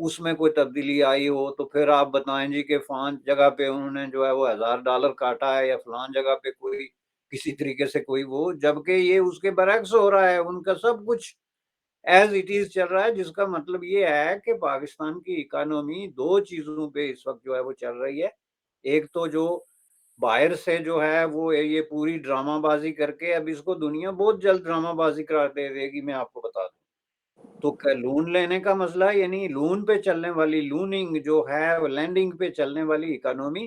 اس میں کوئی تبدیلی آئی ہو تو پھر آپ بتائیں جی کہ فلان جگہ پہ انہوں نے جو ہے وہ $1000 کاٹا ہے، یا فلان جگہ پہ کوئی کسی طریقے سے کوئی وہ، جبکہ یہ اس کے برعکس ہو رہا ہے، ان کا سب کچھ ایز اٹ از چل رہا ہے، جس کا مطلب یہ ہے کہ پاکستان کی اکانومی دو چیزوں پہ اس وقت جو ہے وہ چل رہی ہے۔ ایک تو جو باہر سے جو ہے وہ یہ پوری ڈرامہ بازی کر کے، اب اس کو دنیا بہت جلد ڈرامہ بازی قرار دے دے گی، میں آپ کو بتا دوں۔ تو لون لینے کا مسئلہ، یعنی لون پہ چلنے والی، لوننگ جو ہے وہ لینڈنگ پہ چلنے والی اکانومی،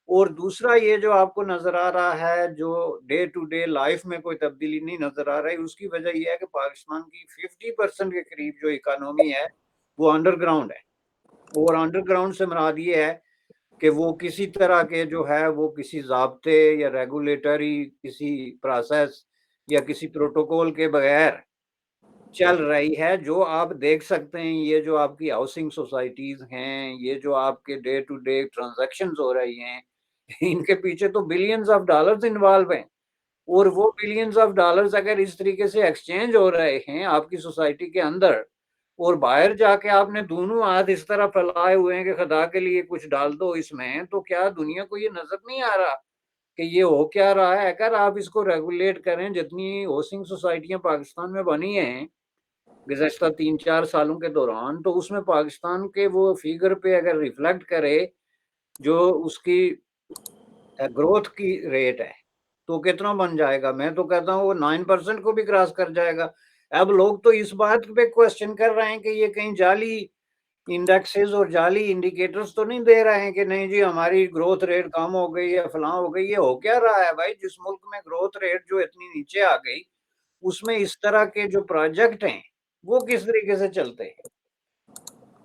اور دوسرا یہ جو آپ کو نظر آ رہا ہے جو ڈے ٹو ڈے لائف میں کوئی تبدیلی نہیں نظر آ رہی، اس کی وجہ یہ ہے کہ پاکستان کی 50% کے قریب جو اکانومی ہے وہ انڈر گراؤنڈ ہے، اور انڈر گراؤنڈ سے مراد یہ ہے کہ وہ کسی طرح کے جو ہے وہ کسی ضابطے یا ریگولیٹری کسی پروسیس یا کسی پروٹوکول کے بغیر چل رہی ہے۔ جو آپ دیکھ سکتے ہیں، یہ جو آپ کی ہاؤسنگ سوسائٹیز ہیں، یہ جو آپ کے ڈے ٹو ڈے ٹرانزیکشنز ہو رہی ہیں، ان کے پیچھے تو بلینز آف ڈالرز انوالو ہیں، اور وہ بلینز آف ڈالرز اگر اس طریقے سے ایکسچینج ہو رہے ہیں آپ کی سوسائٹی کے اندر، اور باہر جا کے آپ نے دونوں ہاتھ اس طرح پھیلائے ہوئے ہیں کہ خدا کے لیے کچھ ڈال دو اس میں، تو کیا دنیا کو یہ نظر نہیں آ رہا کہ یہ ہو کیا رہا ہے؟ اگر آپ اس کو ریگولیٹ کریں، جتنی ہاؤسنگ سوسائٹیاں پاکستان میں بنی ہیں گزشتہ 3-4 سالوں کے دوران، تو اس میں پاکستان کے وہ فیگر پہ اگر ریفلیکٹ کرے جو اس کی گروتھ کی ریٹ ہے، تو کتنا بن جائے گا؟ میں تو کہتا ہوں وہ 9% کو بھی کراس کر جائے گا۔ اب لوگ تو اس بات پہ کوشچن کر رہے ہیں کہ یہ کہیں جعلی انڈیکسز اور جعلی انڈیکیٹرز تو نہیں دے رہے ہیں کہ نہیں جی ہماری گروتھ ریٹ کم ہو گئی یا فلاں ہو گئی۔ یہ ہو کیا رہا ہے بھائی؟ جس ملک میں گروتھ ریٹ جو اتنی نیچے آ گئی، اس میں اس طرح کے جو پروجیکٹ ہیں وہ کس طریقے سے چلتے ہیں؟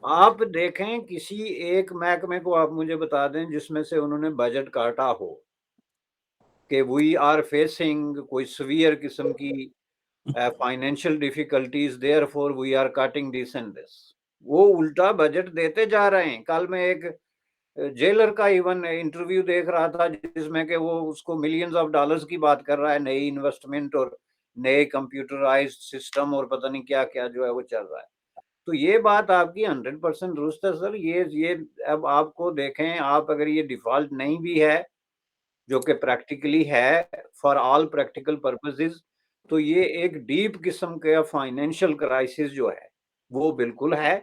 آپ دیکھیں کسی ایک محکمے کو آپ مجھے بتا دیں جس میں سے انہوں نے بجٹ کاٹا ہو کہ وی آر فیسنگ کوئی سویئر قسم کی financial difficulties, therefore we are cutting this and this. وہ الٹا بجٹ دیتے جا رہے ہیں۔ کل میں ایک جیلر کا ایون انٹرویو دیکھ رہا تھا جس میں کہ وہ اس کو ملینز آف ڈالرز کی بات کر رہا ہے، نئی انویسٹمنٹ اور نئے کمپیوٹرائزڈ سسٹم اور پتہ نہیں کیا کیا جو ہے وہ چل رہا ہے۔ تو یہ بات آپ کی 100% درست ہے سر۔ یہ اب آپ کو دیکھیں، آپ اگر یہ ڈیفالٹ نہیں بھی ہے جو کہ پریکٹیکلی ہے فار آل پریکٹیکل پرپزز، تو یہ ایک ڈیپ قسم کا فائنینشیل کرائسس جو ہے وہ بالکل ہے،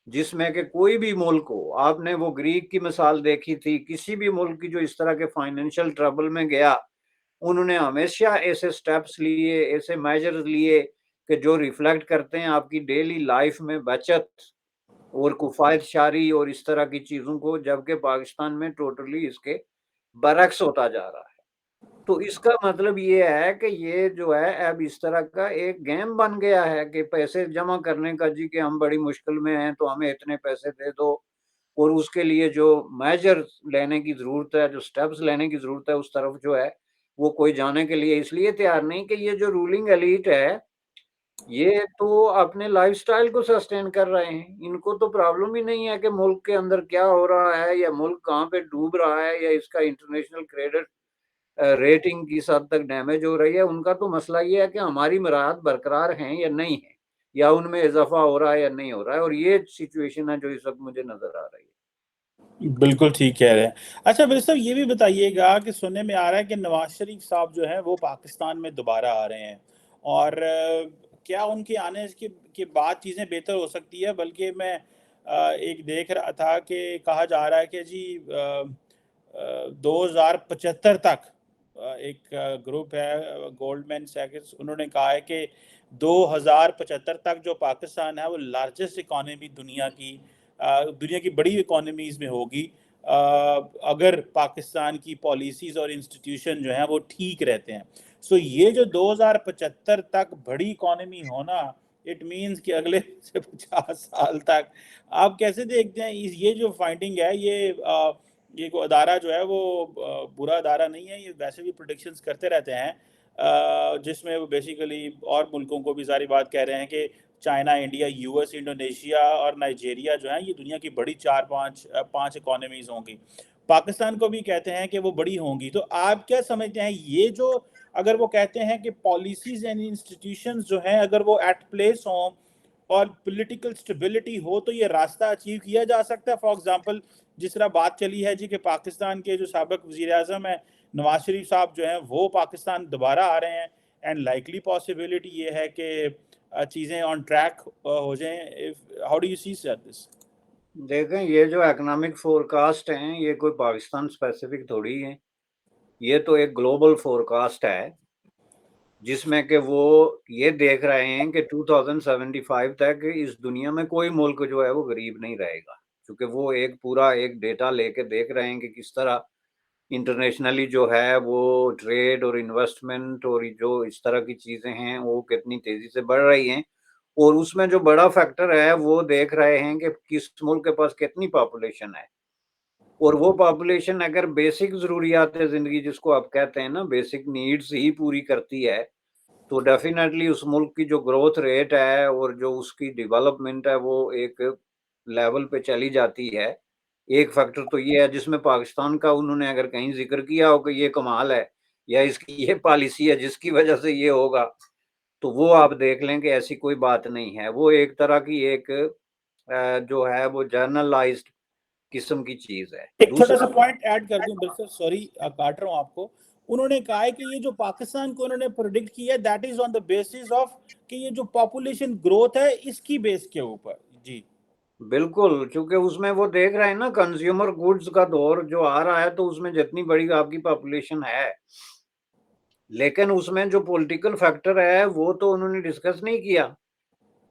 جس میں کہ کوئی بھی ملک ہو، آپ نے وہ گریک کی مثال دیکھی تھی، کسی بھی ملک کی جو اس طرح کے فائنینشیل ٹربل میں گیا، انہوں نے ہمیشہ ایسے سٹیپس لیے، ایسے میجرز لیے کہ جو ریفلیکٹ کرتے ہیں آپ کی ڈیلی لائف میں بچت اور کفایت شاری اور اس طرح کی چیزوں کو، جبکہ پاکستان میں ٹوٹلی اس کے برعکس ہوتا جا رہا ہے۔ تو اس کا مطلب یہ ہے کہ یہ جو ہے اب اس طرح کا ایک گیم بن گیا ہے کہ پیسے جمع کرنے کا، جی کہ ہم بڑی مشکل میں ہیں تو ہمیں اتنے پیسے دے دو، اور اس کے لیے جو میجر لینے کی ضرورت ہے، جو سٹیپس لینے کی ضرورت ہے، اس طرف جو ہے وہ کوئی جانے کے لیے اس لیے تیار نہیں کہ یہ جو رولنگ ایلیٹ ہے یہ تو اپنے لائف سٹائل کو سسٹین کر رہے ہیں۔ ان کو تو پرابلم ہی نہیں ہے کہ ملک کے اندر کیا ہو رہا ہے یا ملک کہاں پہ ڈوب رہا ہے یا اس کا انٹرنیشنل کریڈٹ ریٹنگ کس حد تک ڈیمیج ہو رہی ہے۔ ان کا تو مسئلہ یہ ہے کہ ہماری مراحت برقرار ہیں یا نہیں ہے، یا ان میں اضافہ ہو رہا ہے یا نہیں ہو رہا ہے، اور یہ سچویشن ہے جو اس وقت مجھے نظر آ رہی ہے۔ بالکل ٹھیک کہہ رہے ہیں۔ اچھا میرے صاحب یہ بھی بتائیے گا کہ سننے میں آ رہا ہے کہ نواز شریف صاحب جو ہیں وہ پاکستان میں دوبارہ آ رہے ہیں، اور کیا ان کے آنے کے بعد چیزیں بہتر ہو سکتی ہے؟ بلکہ میں ایک دیکھ رہا تھا کہ کہا جا رہا ہے کہ جی 2075 تک ایک گروپ ہے گولڈمین سیکس، انہوں نے کہا ہے کہ 2075 تک جو پاکستان ہے وہ لارجسٹ اکانومی دنیا کی بڑی اکانومیز میں ہوگی، اگر پاکستان کی پالیسیز اور انسٹیٹیوشن جو ہیں وہ ٹھیک رہتے ہیں۔ سو یہ جو 2075 تک بڑی اکانومی ہونا، اٹ مینز کہ اگلے سے 50 سال تک آپ کیسے دیکھتے ہیں یہ جو فائنڈنگ ہے؟ یہ کوئی ادارہ جو ہے وہ برا ادارہ نہیں ہے، یہ ویسے بھی پریڈکشنز کرتے رہتے ہیں، جس میں وہ بیسیکلی اور ملکوں کو بھی ساری بات کہہ رہے ہیں کہ China, India, U S, Indonesia اور نائجیریا جو ہیں یہ دنیا کی بڑی 4-5 اکانومیز ہوں گی۔ پاکستان کو بھی کہتے ہیں کہ وہ بڑی ہوں گی۔ تو آپ کیا سمجھتے ہیں یہ جو، اگر وہ کہتے ہیں کہ پالیسیز اینڈ انسٹیٹیوشنز جو ہیں اگر وہ ایٹ پلیس ہوں اور پولیٹیکل سٹیبلٹی ہو تو یہ راستہ اچیو کیا جا سکتا ہے. فار ایگزامپل جس طرح بات چلی ہے جی کہ پاکستان کے جو سابق وزیر اعظم ہیں نواز شریف صاحب جو ہیں وہ پاکستان دوبارہ آ رہے ہیں, اینڈ لائکلی پاسبلٹی یہ ہے کہ چیزیں آن ٹریک ہو جائیں. ہاؤ ڈو یو سی دس؟ دیکھیں یہ جو اکنامک فورکاسٹ ہیں یہ کوئی پاکستان اسپیسیفک تھوڑی ہیں, یہ تو ایک گلوبل فورکاسٹ ہے جس میں کہ وہ یہ دیکھ رہے ہیں کہ 2075 تک اس دنیا میں کوئی ملک جو ہے وہ غریب نہیں رہے گا, کیونکہ وہ ایک پورا ایک ڈیٹا لے کے دیکھ رہے ہیں کہ کس طرح انٹرنیشنلی جو ہے وہ ٹریڈ اور انویسٹمنٹ اور جو اس طرح کی چیزیں ہیں وہ کتنی تیزی سے بڑھ رہی ہیں, اور اس میں جو بڑا فیکٹر ہے وہ دیکھ رہے ہیں کہ کس ملک کے پاس کتنی پاپولیشن ہے, اور وہ پاپولیشن اگر بیسک ضروریات زندگی جس کو آپ کہتے ہیں نا بیسک نیڈز ہی پوری کرتی ہے تو ڈیفینیٹلی اس ملک کی جو گروتھ ریٹ ہے اور جو اس کی ڈیولپمنٹ ہے وہ ایک لیول پہ چلی جاتی ہے. ایک فیکٹر تو یہ ہے جس میں پاکستان کا انہوں نے اگر کہیں ذکر کیا ہو کہ یہ کمال ہے یا اس کی یہ پالیسی ہے جس کی وجہ سے یہ ہوگا, تو وہ آپ دیکھ لیں کہ ایسی کوئی بات نہیں ہے. وہ ایک طرح کی ایک جو ہے وہ جرنلائزڈ قسم کی چیز ہے. ایک چھوٹا دوسرا سا پوائنٹ ایڈ کر دوں بالکل, سوری کاٹ رہا ہوں آپ کو. انہوں نے کہا ہے کہ یہ جو پاکستان کو انہوں نے پروڈکٹ کیا ہے that is on the basis of کہ یہ جو پاپولیشن گروتھ ہے اس کی بیس کے اوپر. جی بالکل, چونکہ اس میں وہ دیکھ رہے ہیں نا کنزیومر گڈز کا دور جو آ رہا ہے تو اس میں جتنی بڑی آپ کی پاپولیشن ہے, لیکن اس میں جو پولیٹیکل فیکٹر ہے وہ تو انہوں نے ڈسکس نہیں کیا.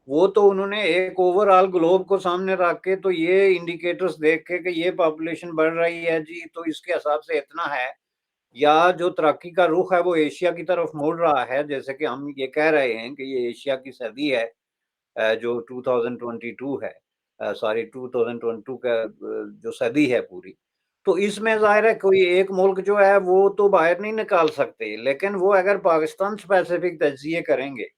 وہ تو انہوں نے ایک اوور آل گلوب کو سامنے رکھ کے تو یہ انڈیکیٹرز دیکھ کے کہ یہ پاپولیشن بڑھ رہی ہے جی تو اس کے حساب سے اتنا ہے, یا جو ترقی کا رخ ہے وہ ایشیا کی طرف مڑ رہا ہے, جیسے کہ ہم یہ کہہ رہے ہیں کہ یہ ایشیا کی صدی ہے جو 2022 ہے, سوری 2022 کا جو صدی ہے پوری, تو اس میں ظاہر ہے کوئی ایک ملک جو ہے وہ تو باہر نہیں نکال سکتے, لیکن وہ اگر پاکستان اسپیسیفک تجزیے کریں گے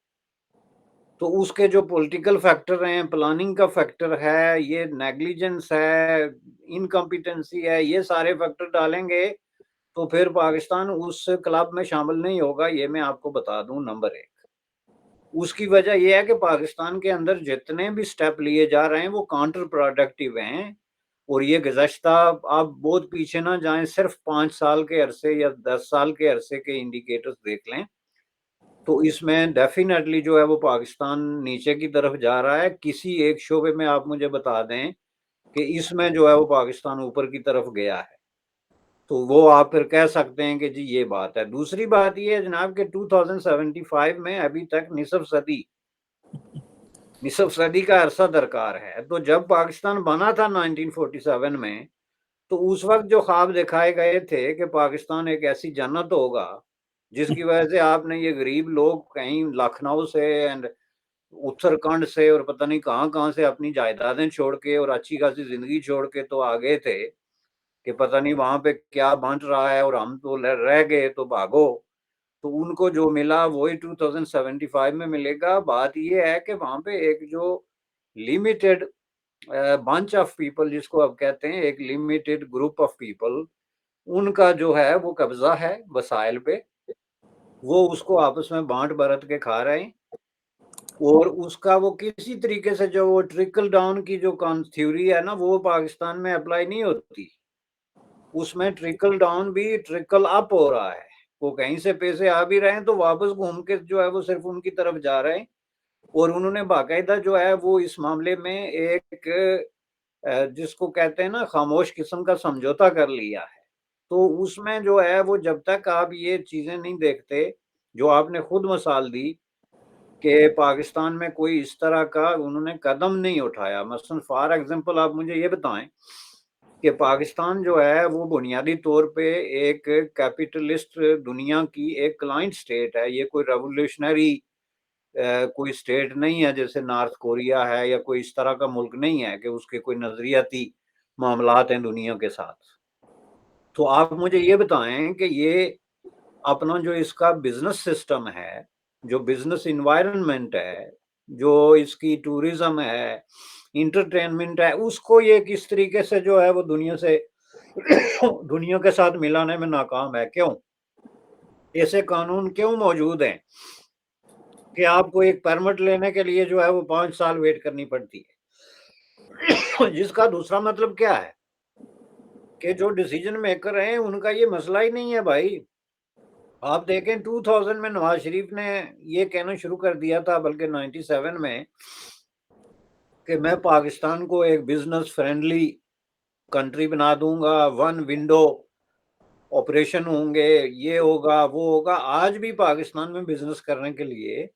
تو اس کے جو پولیٹیکل فیکٹر ہیں, پلاننگ کا فیکٹر ہے, یہ نیگلیجنس ہے, انکمپیٹنسی ہے, یہ سارے فیکٹر ڈالیں گے تو پھر پاکستان اس کلب میں شامل نہیں ہوگا. یہ میں آپ کو بتا دوں نمبر ایک. اس کی وجہ یہ ہے کہ پاکستان کے اندر جتنے بھی سٹیپ لیے جا رہے ہیں وہ کانٹر پروڈکٹیو ہیں, اور یہ گزشتہ آپ بہت پیچھے نہ جائیں, صرف 5 سال کے عرصے یا 10 سال کے عرصے کے انڈیکیٹرز دیکھ لیں تو اس میں ڈیفینیٹلی جو ہے وہ پاکستان نیچے کی طرف جا رہا ہے. کسی ایک شعبے میں آپ مجھے بتا دیں کہ اس میں جو ہے وہ پاکستان اوپر کی طرف گیا ہے, تو وہ آپ پھر کہہ سکتے ہیں کہ جی یہ بات ہے. دوسری بات یہ ہے جناب کہ 2075 میں ابھی تک نصف صدی کا عرصہ درکار ہے. تو جب پاکستان بنا تھا 1947 میں تو اس وقت جو خواب دکھائے گئے تھے کہ پاکستان ایک ایسی جنت ہوگا جس کی وجہ سے آپ نے یہ غریب لوگ کہیں لکھنؤ سے اینڈ اتراکھنڈ سے اور پتہ نہیں کہاں کہاں سے اپنی جائیدادیں چھوڑ کے اور اچھی خاصی زندگی چھوڑ کے تو آ گئے تھے کہ پتہ نہیں وہاں پہ کیا بانٹ رہا ہے اور ہم تو رہ گئے تو بھاگو. تو ان کو جو ملا وہی 2075 میں ملے گا. بات یہ ہے کہ وہاں پہ ایک جو لمیٹڈ بنچ آف پیپل جس کو آپ کہتے ہیں, ایک لمیٹڈ گروپ آف پیپل, ان کا جو ہے وہ قبضہ ہے وسائل پہ, وہ اس کو آپس میں بانٹ برت کے کھا رہے ہیں, اور اس کا وہ کسی طریقے سے جو وہ ٹرکل ڈاؤن کی جو تھیوری ہے نا وہ پاکستان میں اپلائی نہیں ہوتی. اس میں ٹرکل ڈاؤن بھی ٹرکل اپ ہو رہا ہے, وہ کہیں سے پیسے آ بھی رہے ہیں تو واپس گھوم کے جو ہے وہ صرف ان کی طرف جا رہے ہیں, اور انہوں نے باقاعدہ جو ہے وہ اس معاملے میں ایک جس کو کہتے ہیں نا خاموش قسم کا سمجھوتا کر لیا ہے. تو اس میں جو ہے وہ جب تک آپ یہ چیزیں نہیں دیکھتے جو آپ نے خود مثال دی کہ پاکستان میں کوئی اس طرح کا انہوں نے قدم نہیں اٹھایا. مثلا فار ایگزامپل آپ مجھے یہ بتائیں کہ پاکستان جو ہے وہ بنیادی طور پہ ایک کیپٹلسٹ دنیا کی ایک کلائنٹ سٹیٹ ہے. یہ کوئی ریولیوشنری کوئی سٹیٹ نہیں ہے جیسے نارتھ کوریا ہے, یا کوئی اس طرح کا ملک نہیں ہے کہ اس کے کوئی نظریاتی معاملات ہیں دنیا کے ساتھ. تو آپ مجھے یہ بتائیں کہ یہ اپنا جو اس کا بزنس سسٹم ہے, جو بزنس انوائرمنٹ ہے, جو اس کی ٹورزم ہے, انٹرٹینمنٹ ہے, اس کو یہ کس طریقے سے جو ہے وہ دنیا کے ساتھ ملانے میں ناکام ہے. کیوں؟ ایسے قانون کیوں موجود ہیں کہ آپ کو ایک پرمٹ لینے کے لیے جو ہے وہ 5 سال ویٹ کرنی پڑتی ہے جس کا دوسرا مطلب کیا ہے کہ جو ڈیسیجن میکر ہیں ان کا یہ مسئلہ ہی نہیں ہے بھائی. آپ دیکھیں 2000 میں نواز شریف نے یہ کہنا شروع کر دیا تھا، بلکہ 97 میں، کہ میں پاکستان کو ایک بزنس فرینڈلی کنٹری بنا دوں گا، ون ونڈو آپریشن ہوں گے، یہ ہوگا وہ ہوگا. آج بھی پاکستان میں بزنس کرنے کے لیے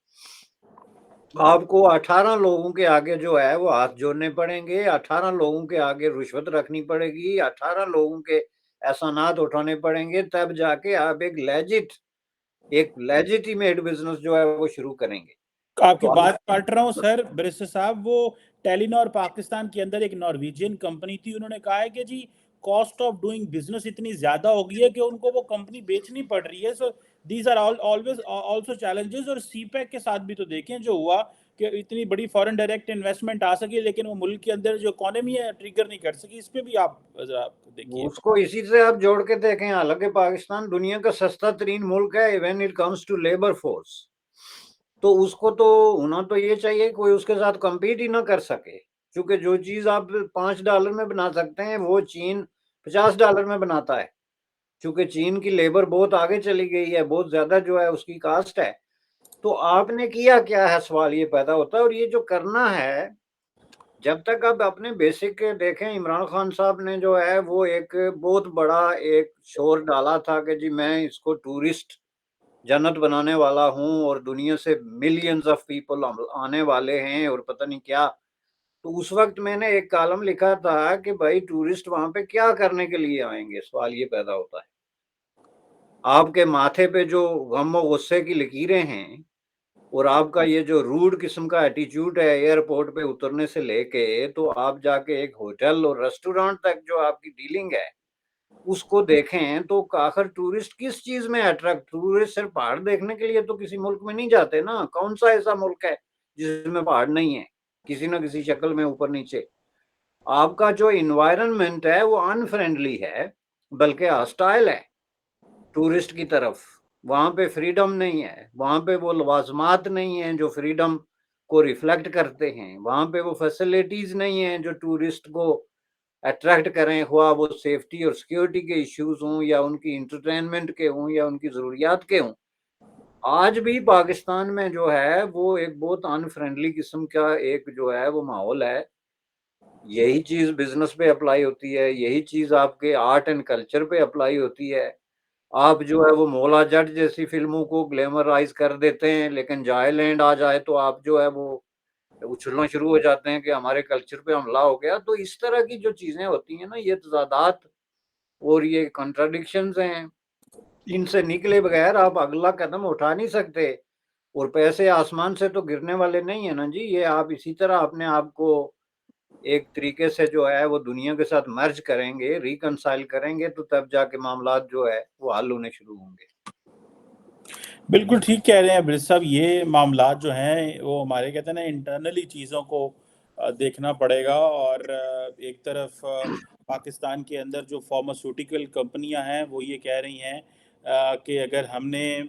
آپ کو 18 لوگوں کے آگے جو ہے وہ ہاتھ جوڑنے پڑیں گے، 18 لوگوں کے آگے رشوت رکھنی پڑے گی، 18 لوگوں کے احسانات اٹھانے پڑیں گے، تب جا کے آپ ایک لیجیٹیمیٹ بزنس جو ہے وہ شروع کریں گے. آپ کی تو بات کاٹ رہا ہوں سر برسر صاحب، وہ ٹیلینور پاکستان کے اندر ایک نارویجین کمپنی تھی، انہوں نے کہا ہے کہ جی کاسٹ آف ڈوئنگ بزنس اتنی زیادہ ہو گئی ہے کہ ان کو وہ کمپنی بیچنی پڑ رہی ہے. So these are always also challenges. اور سی پیک کے ساتھ بھی تو دیکھیں جو ہوا کہ اتنی بڑی فورن ڈائریکٹ انویسٹمنٹ آ سکی لیکن وہ ملک کے اندر جو اکانومی ہے ٹریگر نہیں کر سکی. اس پہ بھی آپ ذرا دیکھیے. اس کو اسی سے آپ جوڑ کے دیکھیں، حالانکہ پاکستان دنیا کا سستا ترین ملک ہے when it comes to labour force, تو اس کو تو ہونا تو یہ چاہیے کوئی اس کے ساتھ کمپیٹ ہی نہ کر سکے، کیونکہ جو چیز آپ $5 میں بنا سکتے ہیں وہ چین $50 میں بناتا ہے، کیونکہ چین کی لیبر بہت آگے چلی گئی ہے، بہت زیادہ جو ہے اس کی کاسٹ ہے. تو آپ نے کیا کیا ہے، سوال یہ پیدا ہوتا ہے. اور یہ جو کرنا ہے، جب تک آپ اپنے بیسک دیکھیں، عمران خان صاحب نے جو ہے وہ ایک بہت بڑا ایک شور ڈالا تھا کہ جی میں اس کو ٹورسٹ جنت بنانے والا ہوں اور دنیا سے ملینز آف پیپل آنے والے ہیں اور پتہ نہیں کیا. تو اس وقت میں نے ایک کالم لکھا تھا کہ بھائی ٹورسٹ وہاں پہ کیا کرنے کے لیے آئیں گے، سوال یہ پیدا ہوتا ہے. آپ کے ماتھے پہ جو غم و غصے کی لکیریں ہیں اور آپ کا یہ جو روڈ قسم کا ایٹیچیوڈ ہے ایئرپورٹ پہ اترنے سے لے کے، تو آپ جا کے ایک ہوٹل اور ریسٹورانٹ تک جو آپ کی ڈیلنگ ہے اس کو دیکھیں، تو آخر ٹورسٹ کس چیز میں اٹریکٹ، ٹورسٹ صرف پہاڑ دیکھنے کے لیے تو کسی ملک میں نہیں جاتے نا. کون سا ایسا ملک ہے جس میں پہاڑ نہیں ہے کسی نہ کسی شکل میں اوپر نیچے؟ آپ کا جو انوائرنمنٹ ہے وہ ان فرینڈلی ہے، بلکہ ہاسٹائل ہے ٹورسٹ کی طرف. وہاں پہ فریڈم نہیں ہے، وہاں پہ وہ لوازمات نہیں ہیں جو فریڈم کو ریفلیکٹ کرتے ہیں، وہاں پہ وہ فیسلٹیز نہیں ہیں جو ٹورسٹ کو اٹریکٹ کریں، خواہ وہ سیفٹی اور سیکیورٹی کے ایشوز ہوں یا ان کی انٹرٹینمنٹ کے ہوں یا ان کی ضروریات کے ہوں. آج بھی پاکستان میں جو ہے وہ ایک بہت ان فرینڈلی قسم کا ایک جو ہے وہ ماحول ہے. یہی چیز بزنس پہ اپلائی ہوتی ہے، یہی چیز آپ کے آرٹ اینڈ کلچر پہ اپلائی ہوتی ہے. آپ جو ہے وہ مولا جٹ جیسی فلموں کو گلیمرائز کر دیتے ہیں، لیکن جائے لینڈ آ جائے تو آپ جو ہے وہ اچھلنا شروع ہو جاتے ہیں کہ ہمارے کلچر پہ حملہ ہو گیا. تو اس طرح کی جو چیزیں ہوتی ہیں نا، یہ تضادات اور یہ کنٹراڈکشنز ہیں، ان سے نکلے بغیر آپ اگلا قدم اٹھا نہیں سکتے. اور پیسے آسمان سے تو گرنے والے نہیں ہیں نا جی. یہ آپ اسی طرح اپنے آپ کو ایک طریقے سے جو ہے وہ دنیا کے ساتھ مرج کریں گے، ریکنسائل کریں گے، تو تب جا کے معاملات جو ہے وہ حل ہونے شروع ہوں گے. بالکل ٹھیک کہہ رہے ہیں برس صاحب. یہ معاملات جو ہیں وہ ہمارے کہتے ہیں نا انٹرنلی چیزوں کو دیکھنا پڑے گا. اور ایک طرف پاکستان کے اندر جو فارماسیوٹیکل کمپنیاں ہیں وہ یہ کہہ رہی ہیں کہ اگر ہم نے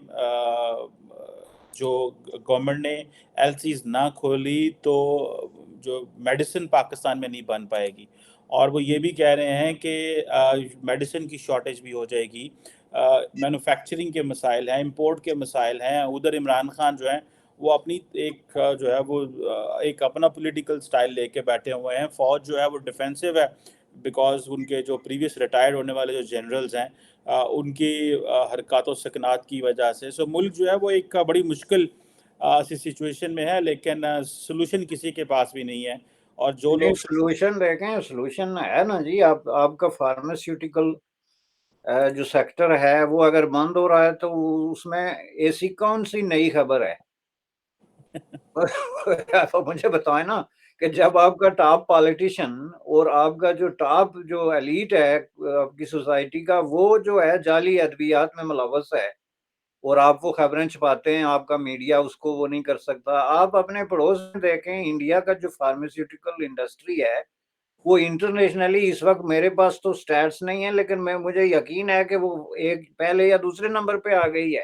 جو گورنمنٹ نے ایل سیز نہ کھولی تو جو میڈیسن پاکستان میں نہیں بن پائے گی. اور وہ یہ بھی کہہ رہے ہیں کہ میڈیسن کی شارٹیج بھی ہو جائے گی. مینوفیکچرنگ کے مسائل ہیں، امپورٹ کے مسائل ہیں. ادھر عمران خان جو ہیں وہ اپنی ایک جو ہے وہ ایک اپنا پولیٹیکل سٹائل لے کے بیٹھے ہوئے ہیں. فوج جو ہے وہ ڈیفینسو ہے بیکاز ان کے جو پریویس ریٹائر ہونے والے جو جنرلز ہیں ان کی حرکات و سکنات کی وجہ سے. سو ملک جو ہے وہ ایک بڑی مشکل سی سچویشن میں ہے، لیکن سلوشن کسی کے پاس بھی نہیں ہے. اور جو نہیں، لوگ سلوشن دیکھیں، سلوشن ہے نا جی. آپ کا فارماسیوٹیکل جو سیکٹر ہے وہ اگر بند ہو رہا ہے تو اس میں ایسی کون سی نئی خبر ہے؟ آپ مجھے بتائیں نا کہ جب آپ کا ٹاپ پالیٹیشین اور آپ کا جو ٹاپ جو ایلیٹ ہے آپ کی سوسائٹی کا، وہ جو ہے جعلی ادویات میں ملوث ہے اور آپ وہ خبریں چھپاتے ہیں، آپ کا میڈیا اس کو وہ نہیں کر سکتا. آپ اپنے پڑوس میں دیکھیں، انڈیا کا جو فارماسیوٹیکل انڈسٹری ہے وہ انٹرنیشنلی اس وقت، میرے پاس تو سٹیٹس نہیں ہیں لیکن مجھے یقین ہے کہ وہ ایک پہلے یا دوسرے نمبر پہ آ گئی ہے.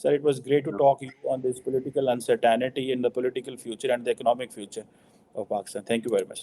Sir, it was great to talk to you on this political uncertainty in the political future and the economic future of Pakistan. Thank you very much.